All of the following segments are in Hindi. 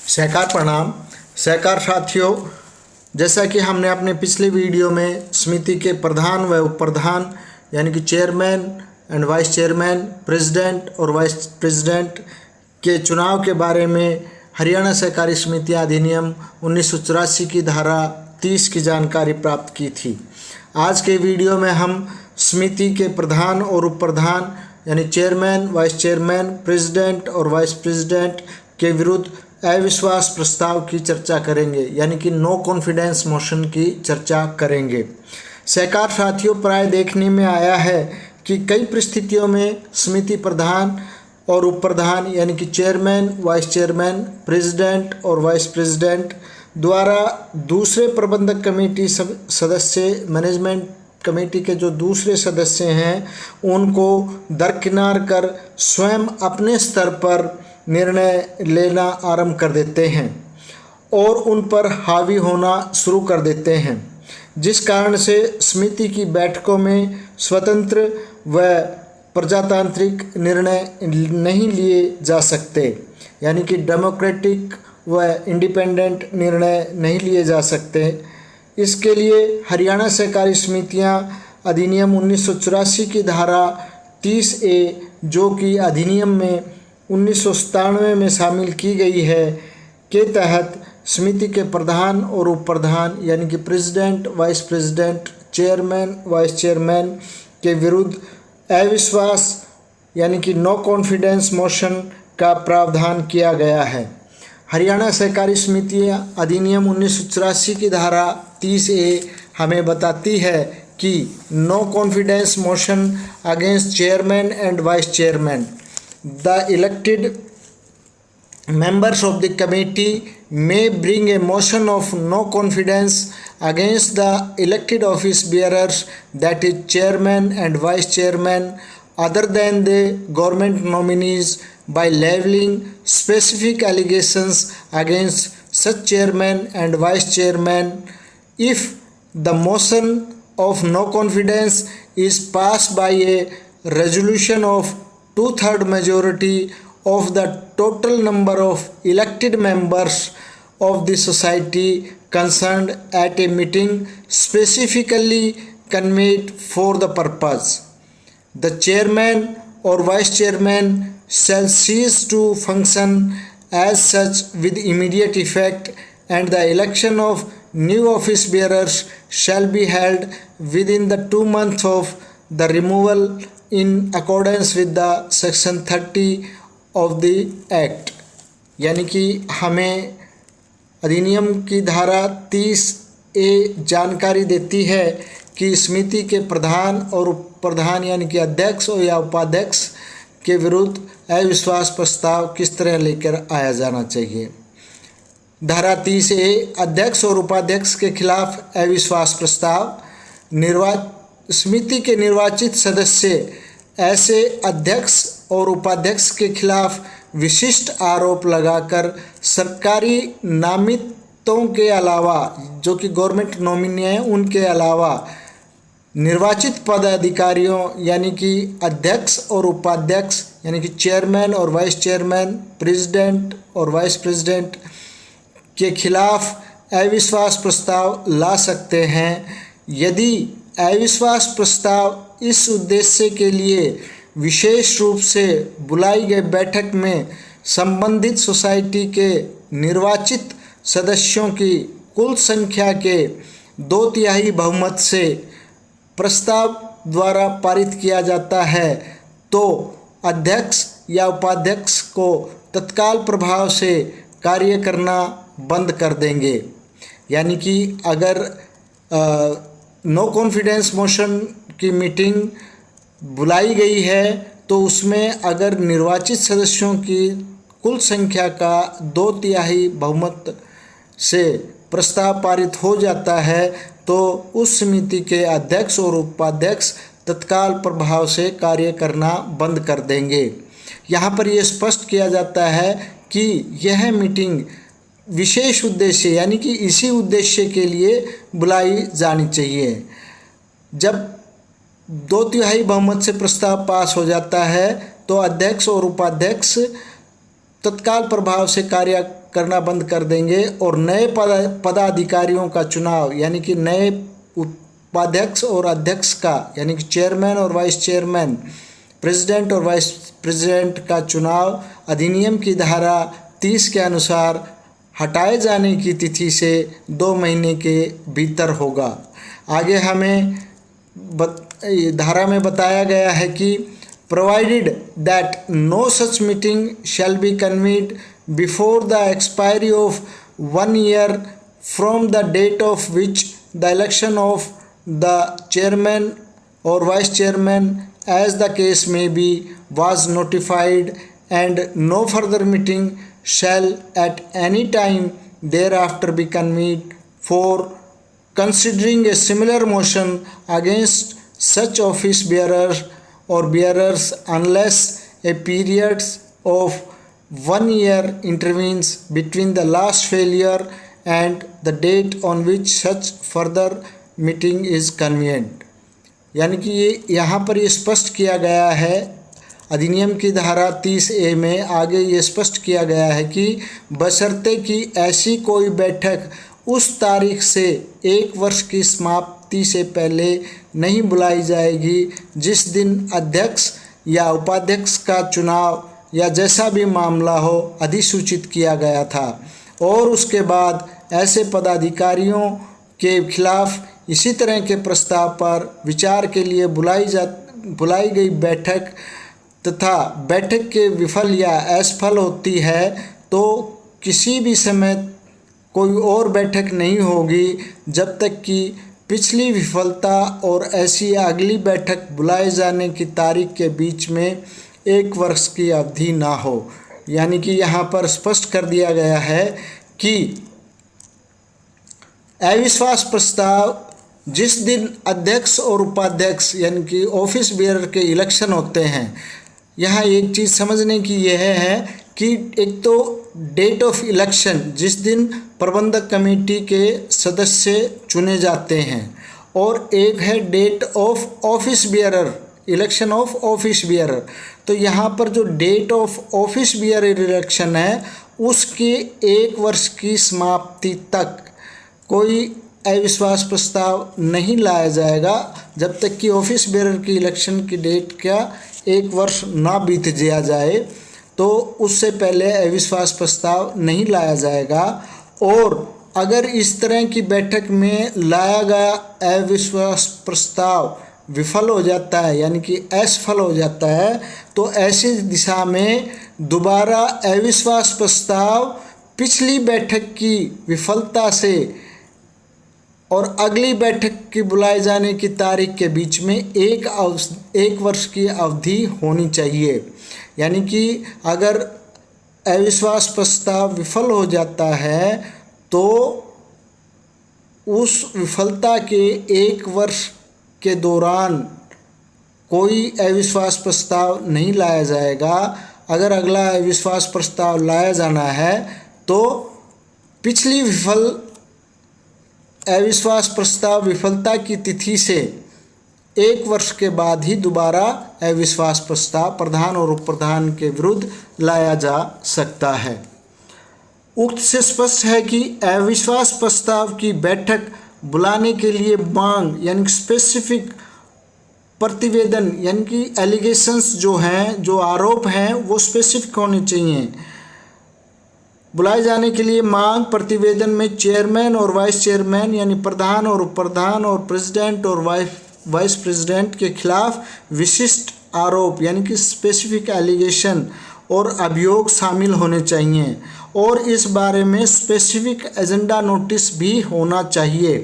सहकार प्रणाम। सहकार साथियों, जैसा कि हमने अपने पिछले वीडियो में समिति के प्रधान व उप प्रधान यानी कि chairman and vice chairman, president और वाइस प्रेसिडेंट के चुनाव के बारे में हरियाणा सहकारी समितियां अधिनियम 1984 की धारा 30 की जानकारी प्राप्त की थी। आज के वीडियो में हम समिति के प्रधान और उप प्रधान यानी चेयरमैन, वाइस चेयरमैन, प्रेसिडेंट और वाइस प्रेसिडेंट के विरुद्ध अविश्वास प्रस्ताव की चर्चा करेंगे, यानी कि नो कॉन्फिडेंस मोशन की चर्चा करेंगे। सहकार साथियों, प्राय देखने में आया है कि कई परिस्थितियों में समिति प्रधान और उप प्रधान यानी कि चेयरमैन, वाइस चेयरमैन, प्रेसिडेंट और वाइस प्रेसिडेंट द्वारा दूसरे प्रबंधक कमेटी सदस्य, मैनेजमेंट कमेटी के जो दूसरे सदस्य हैं, उनको दरकिनार कर स्वयं अपने स्तर पर निर्णय लेना आरंभ कर देते हैं और उन पर हावी होना शुरू कर देते हैं, जिस कारण से समिति की बैठकों में स्वतंत्र व प्रजातांत्रिक निर्णय नहीं लिए जा सकते, यानी कि डेमोक्रेटिक व इंडिपेंडेंट निर्णय नहीं लिए जा सकते। इसके लिए हरियाणा सहकारी समितियां अधिनियम 1984 की धारा 30A, जो कि अधिनियम में 1997 में शामिल की गई है, के तहत समिति के प्रधान और उप प्रधान यानी कि president, vice president, chairman, vice chairman के विरुद्ध अविश्वास यानी कि नो कॉन्फिडेंस मोशन का प्रावधान किया गया है। हरियाणा सहकारी समितियां अधिनियम 1984 की धारा 30A हमें बताती है कि no confidence motion against chairman and vice chairman, the elected members of the committee may bring a motion of no confidence against the elected office bearers, that is chairman and vice chairman, other than the government nominees, by leveling specific allegations against such chairman and vice chairman. If the motion of no confidence is passed by a resolution of 2/3 majority of the total number of elected members of the society concerned at a meeting specifically convened for the purpose, the chairman or vice chairman shall cease to function as such with immediate effect, and the election of new office bearers shall be held within the 2 months of the removal in accordance with the section 30 of the act। यानी कि हमें अधिनियम की धारा 30A जानकारी देती है कि समिति के प्रधान और उप प्रधान यानी कि अध्यक्ष या उपाध्यक्ष के विरुद्ध अविश्वास प्रस्ताव किस तरह लेकर आया जाना चाहिए। धारा 30A अध्यक्ष और उपाध्यक्ष के खिलाफ अविश्वास प्रस्ताव। समिति के निर्वाचित सदस्य ऐसे अध्यक्ष और उपाध्यक्ष के खिलाफ विशिष्ट आरोप लगाकर सरकारी नामितों के अलावा, जो कि गवर्नमेंट नॉमिनी हैं, उनके अलावा निर्वाचित पदाधिकारियों यानी कि अध्यक्ष और उपाध्यक्ष यानी कि चेयरमैन और वाइस चेयरमैन, प्रेसिडेंट और वाइस प्रेसिडेंट के खिलाफ अविश्वास प्रस्ताव ला सकते हैं, यदि अविश्वास प्रस्ताव इस उद्देश्य के लिए विशेष रूप से बुलाई गई बैठक में संबंधित सोसाइटी के निर्वाचित सदस्यों की कुल संख्या के 2/3 बहुमत से प्रस्ताव द्वारा पारित किया जाता है, तो अध्यक्ष या उपाध्यक्ष को तत्काल प्रभाव से कार्य करना बंद कर देंगे। यानी कि अगर नो कॉन्फिडेंस मोशन की मीटिंग बुलाई गई है तो उसमें अगर निर्वाचित सदस्यों की कुल संख्या का 2/3 बहुमत से प्रस्ताव पारित हो जाता है, तो उस समिति के अध्यक्ष और उपाध्यक्ष तत्काल प्रभाव से कार्य करना बंद कर देंगे। यहाँ पर यह स्पष्ट किया जाता है कि यह मीटिंग विशेष उद्देश्य यानी कि इसी उद्देश्य के लिए बुलाई जानी चाहिए। जब 2/3 बहुमत से प्रस्ताव पास हो जाता है तो अध्यक्ष और उपाध्यक्ष तत्काल प्रभाव से कार्य करना बंद कर देंगे और नए पदाधिकारियों का चुनाव यानी कि नए उपाध्यक्ष और अध्यक्ष का यानी कि चेयरमैन और वाइस चेयरमैन, प्रेसिडेंट और वाइस प्रेसिडेंट का चुनाव अधिनियम की धारा 30 के अनुसार हटाए जाने की तिथि से 2 महीने के भीतर होगा। आगे हमें धारा में बताया गया है कि provided that no such meeting shall be convened before the expiry of 1 year from the date of which the election of the chairman और vice chairman as the case may be was notified, and no further meeting shall at any time thereafter be convened for considering a similar motion against such office bearers or bearers unless a period of 1 year intervenes between the last failure and the date on which such further meeting is convened। यानी कि ये यहाँ पर ये स्पष्ट किया गया है अधिनियम की धारा 30A में आगे ये स्पष्ट किया गया है कि बशर्ते कि ऐसी कोई बैठक उस तारीख से 1 वर्ष की समाप्ति से पहले नहीं बुलाई जाएगी जिस दिन अध्यक्ष या उपाध्यक्ष का चुनाव या जैसा भी मामला हो अधिसूचित किया गया था, और उसके बाद ऐसे पदाधिकारियों के खिलाफ इसी तरह के प्रस्ताव पर विचार के लिए बुलाई गई बैठक तथा बैठक के विफल या असफल होती है तो किसी भी समय कोई और बैठक नहीं होगी जब तक कि पिछली विफलता और ऐसी अगली बैठक बुलाए जाने की तारीख के बीच में 1 वर्ष की अवधि ना हो। यानी कि यहाँ पर स्पष्ट कर दिया गया है कि अविश्वास प्रस्ताव जिस दिन अध्यक्ष और उपाध्यक्ष यानी कि ऑफिस बेयरर के इलेक्शन होते हैं, यहाँ एक चीज़ समझने की यह है कि एक तो डेट ऑफ इलेक्शन जिस दिन प्रबंधक कमेटी के सदस्य चुने जाते हैं, और एक है date of office bearer, election of office bearer. तो यहाँ पर जो date of office bearer election है उसके 1 वर्ष की समाप्ति तक कोई अविश्वास प्रस्ताव नहीं लाया जाएगा जब तक कि ऑफिस बेयरर की इलेक्शन की डेट का 1 वर्ष ना बीत जाए, तो उससे पहले अविश्वास प्रस्ताव नहीं लाया जाएगा। और अगर इस तरह की बैठक में लाया गया अविश्वास प्रस्ताव विफल हो जाता है यानी कि असफल हो जाता है, तो ऐसी दिशा में दोबारा अविश्वास प्रस्ताव पिछली बैठक की विफलता से और अगली बैठक की बुलाए जाने की तारीख के बीच में 1 वर्ष की अवधि होनी चाहिए। यानी कि अगर अविश्वास प्रस्ताव विफल हो जाता है तो उस विफलता के 1 वर्ष के दौरान कोई अविश्वास प्रस्ताव नहीं लाया जाएगा। अगर अगला अविश्वास प्रस्ताव लाया जाना है तो पिछली अविश्वास प्रस्ताव विफलता की तिथि से 1 वर्ष के बाद ही दोबारा अविश्वास प्रस्ताव प्रधान और उप प्रधान के विरुद्ध लाया जा सकता है। उक्त से स्पष्ट है कि अविश्वास प्रस्ताव की बैठक बुलाने के लिए मांग यानी स्पेसिफिक प्रतिवेदन यानी कि एलिगेशंस जो हैं, जो आरोप हैं, वो स्पेसिफिक होने चाहिए। बुलाए जाने के लिए मांग प्रतिवेदन में चेयरमैन और वाइस चेयरमैन यानी प्रधान और उप प्रधान और प्रेसिडेंट और वाइस प्रेसिडेंट के खिलाफ विशिष्ट आरोप यानी कि स्पेसिफिक एलिगेशन और अभियोग शामिल होने चाहिए, और इस बारे में स्पेसिफिक एजेंडा नोटिस भी होना चाहिए।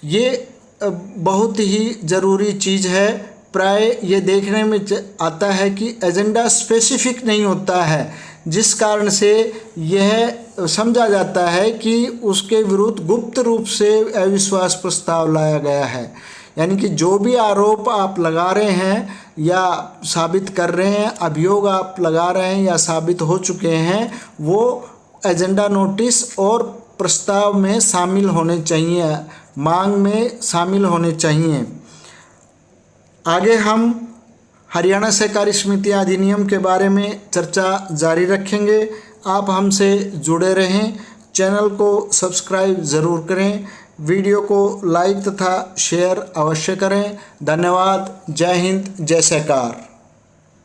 ये बहुत ही ज़रूरी चीज़ है। प्राय ये देखने में आता है कि एजेंडा स्पेसिफिक नहीं होता है, जिस कारण से यह समझा जाता है कि उसके विरुद्ध गुप्त रूप से अविश्वास प्रस्ताव लाया गया है। यानी कि जो भी आरोप आप लगा रहे हैं या साबित कर रहे हैं, अभियोग आप लगा रहे हैं या साबित हो चुके हैं, वो एजेंडा नोटिस और प्रस्ताव में शामिल होने चाहिए, मांग में शामिल होने चाहिए। आगे हम हरियाणा सहकारी समिति अधिनियम के बारे में चर्चा जारी रखेंगे। आप हमसे जुड़े रहें। चैनल को सब्सक्राइब ज़रूर करें, वीडियो को लाइक तथा शेयर अवश्य करें। धन्यवाद। जय हिंद, जय सरकार।